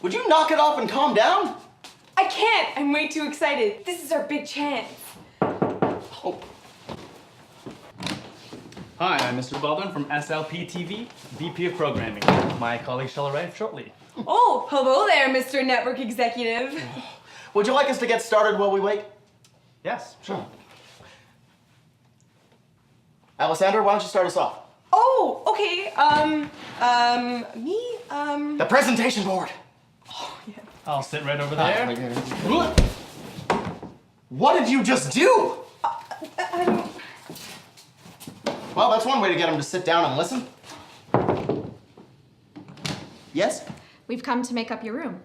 Would you knock it off and calm down? I can't! I'm way too excited. This is our big chance. Oh. Hi, I'm Mr. Baldwin from SLP TV, VP of Programming. My colleague shall arrive shortly. Oh, hello there, Mr. Network Executive. Would you like us to get started while we wait? Yes, sure. Alessandra, why don't you start us off? Oh, okay. The presentation board. Oh, yeah. I'll sit right over there. What did you just do? Well, that's one way to get him to sit down and listen. Yes? We've come to make up your room.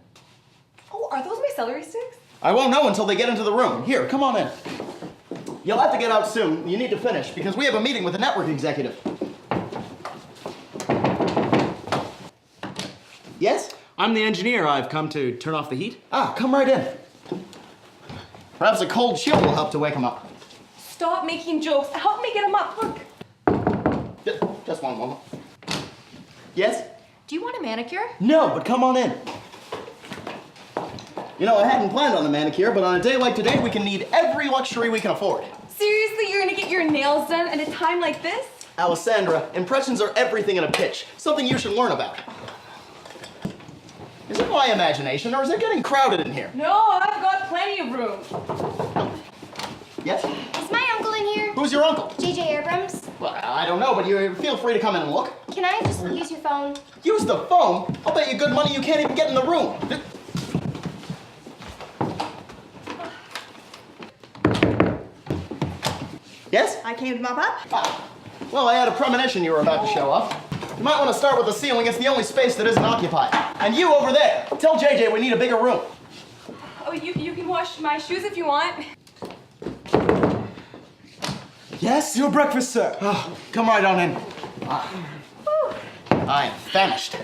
Oh, are those my celery sticks? I won't know until they get into the room. Here, come on in. You'll have to get out soon. You need to finish because we have a meeting with the network executive. Yes? I'm the engineer. I've come to turn off the heat. Ah, come right in. Perhaps a cold chill will help to wake him up. Stop making jokes. Help me get them up. Look. Just one moment. Yes? Do you want a manicure? No, but come on in. You know, I hadn't planned on a manicure, but on a day like today, we can need every luxury we can afford. Seriously, you're gonna get your nails done at a time like this? Alessandra, impressions are everything in a pitch. Something you should learn about. Is it my imagination, or is it getting crowded in here? No, I've got plenty of room. Yes? Is my uncle in here? Who's your uncle? J.J. Abrams? Well, I don't know, but you feel free to come in and look. Can I just use your phone? Use the phone? I'll bet you good money you can't even get in the room. Yes? I came to mop up. Ah. Well, I had a premonition you were about to show up. You might want to start with the ceiling. It's the only space that isn't occupied. And you over there, tell JJ we need a bigger room. Oh, you can wash my shoes if you want. Yes? Your breakfast, sir. Oh, come right on in. I am famished.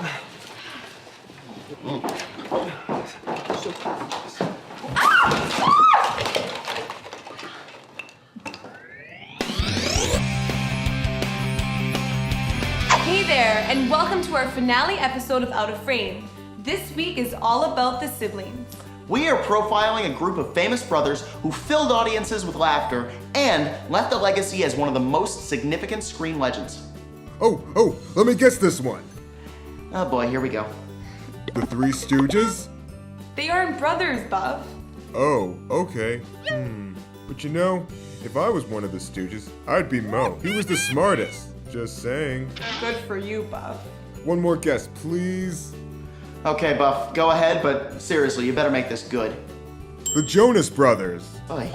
Hey there, and welcome to our finale episode of Out of Frame. This week is all about the siblings. We are profiling a group of famous brothers who filled audiences with laughter and left a legacy as one of the most significant screen legends. Oh, let me guess this one. Oh boy, here we go. The Three Stooges? They aren't brothers, Buff. Oh, okay. But you know, if I was one of the Stooges, I'd be Mo. He was the smartest. Just saying. Good for you, Buff. One more guess, please. Okay, Buff, go ahead, but seriously, you better make this good. The Jonas Brothers. Oy.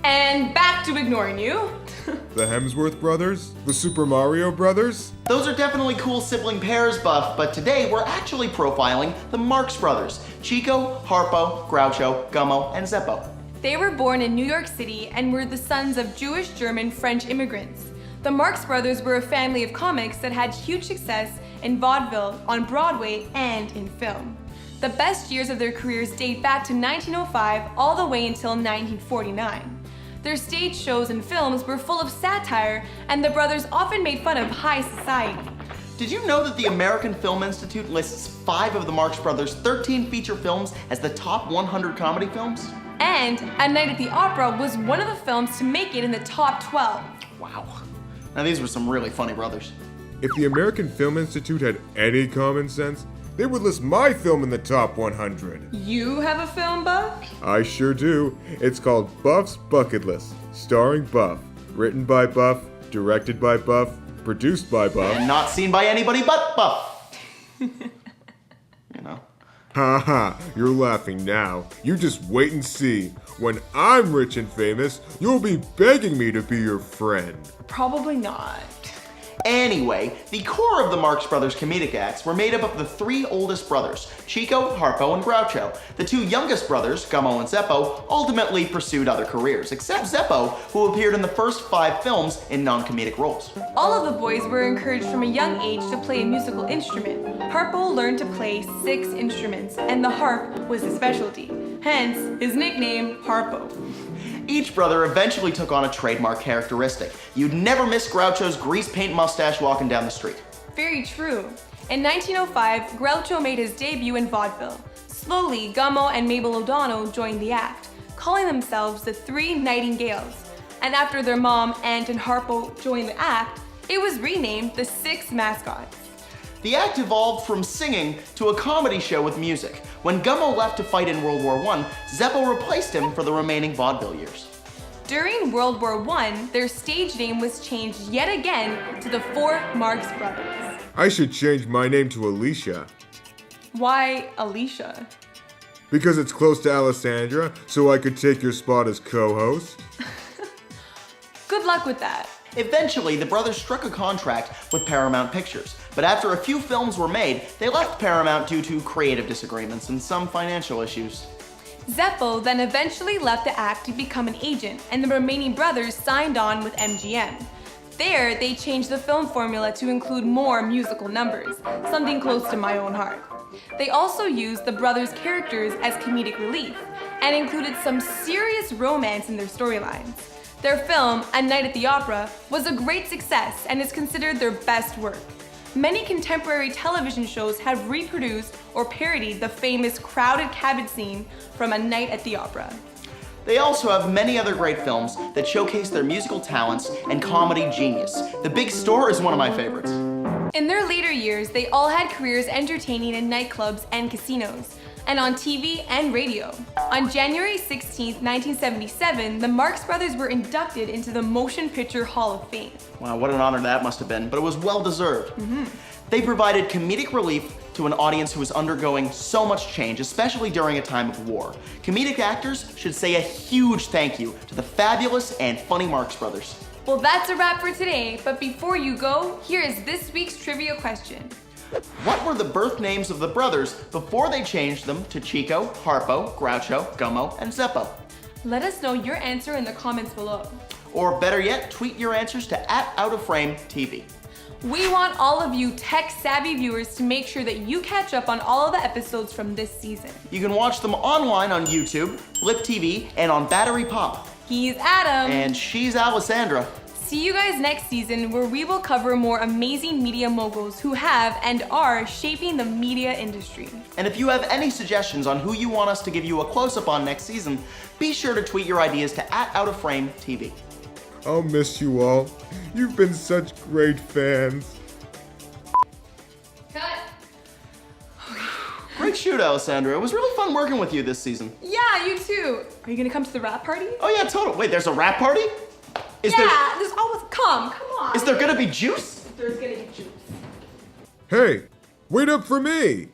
And back to ignoring you. The Hemsworth Brothers. The Super Mario Brothers. Those are definitely cool sibling pairs, Buff, but today we're actually profiling the Marx Brothers. Chico, Harpo, Groucho, Gummo, and Zeppo. They were born in New York City and were the sons of Jewish, German, French immigrants. The Marx Brothers were a family of comics that had huge success in vaudeville, on Broadway, and in film. The best years of their careers date back to 1905 all the way until 1949. Their stage shows and films were full of satire, and the brothers often made fun of high society. Did you know that the American Film Institute lists 5 of the Marx Brothers' 13 feature films as the top 100 comedy films? And A Night at the Opera was one of the films to make it in the top 12. Wow. Now these were some really funny brothers. If the American Film Institute had any common sense, they would list my film in the top 100. You have a film, Buff? I sure do. It's called Buff's Bucket List, starring Buff, written by Buff, directed by Buff, produced by Buff. And not seen by anybody but Buff. You know? Haha, you're laughing now. You just wait and see. When I'm rich and famous, you'll be begging me to be your friend. Probably not. Anyway, the core of the Marx Brothers comedic acts were made up of the 3 oldest brothers, Chico, Harpo, and Groucho. The 2 youngest brothers, Gummo and Zeppo, ultimately pursued other careers, except Zeppo, who appeared in the first 5 films in non-comedic roles. All of the boys were encouraged from a young age to play a musical instrument. Harpo learned to play 6 instruments, and the harp was his specialty. Hence, his nickname, Harpo. Each brother eventually took on a trademark characteristic. You'd never miss Groucho's grease paint mustache walking down the street. Very true. In 1905, Groucho made his debut in vaudeville. Slowly, Gummo and Mabel O'Donnell joined the act, calling themselves the Three Nightingales. And after their mom, Aunt, and Harpo joined the act, it was renamed the Six Mascots. The act evolved from singing to a comedy show with music. When Gummo left to fight in World War I, Zeppo replaced him for the remaining vaudeville years. During World War I, their stage name was changed yet again to the Four Marx Brothers. I should change my name to Alicia. Why Alicia? Because it's close to Alessandra, so I could take your spot as co-host. Good luck with that. Eventually, the brothers struck a contract with Paramount Pictures, but after a few films were made, they left Paramount due to creative disagreements and some financial issues. Zeppo then eventually left the act to become an agent, and the remaining brothers signed on with MGM. There, they changed the film formula to include more musical numbers, something close to my own heart. They also used the brothers' characters as comedic relief, and included some serious romance in their storylines. Their film, A Night at the Opera, was a great success and is considered their best work. Many contemporary television shows have reproduced or parodied the famous crowded cabin scene from A Night at the Opera. They also have many other great films that showcase their musical talents and comedy genius. The Big Store is one of my favorites. In their later years, they all had careers entertaining in nightclubs and casinos, and on TV and radio. On January 16, 1977, the Marx Brothers were inducted into the Motion Picture Hall of Fame. Wow, what an honor that must have been, but it was well deserved. They provided comedic relief to an audience who was undergoing so much change, especially during a time of war. Comedic actors should say a huge thank you to the fabulous and funny Marx Brothers. Well, that's a wrap for today, but before you go, here is this week's trivia question. What were the birth names of the brothers before they changed them to Chico, Harpo, Groucho, Gummo, and Zeppo? Let us know your answer in the comments below. Or better yet, tweet your answers to @OutOfFrameTV. We want all of you tech-savvy viewers to make sure that you catch up on all of the episodes from this season. You can watch them online on YouTube, Flip TV, and on Battery Pop. He's Adam. And she's Alessandra. See you guys next season, where we will cover more amazing media moguls who have and are shaping the media industry. And if you have any suggestions on who you want us to give you a close-up on next season, be sure to tweet your ideas to @OutOfFrameTV. I'll miss you all. You've been such great fans. Cut. Great shoot, Alessandra. It was really fun working with you this season. Yeah, you too. Are you gonna come to the rap party? Oh yeah, total. Wait, there's a rap party? There's always come on. Is there gonna be juice? There's gonna be juice. Hey, wait up for me!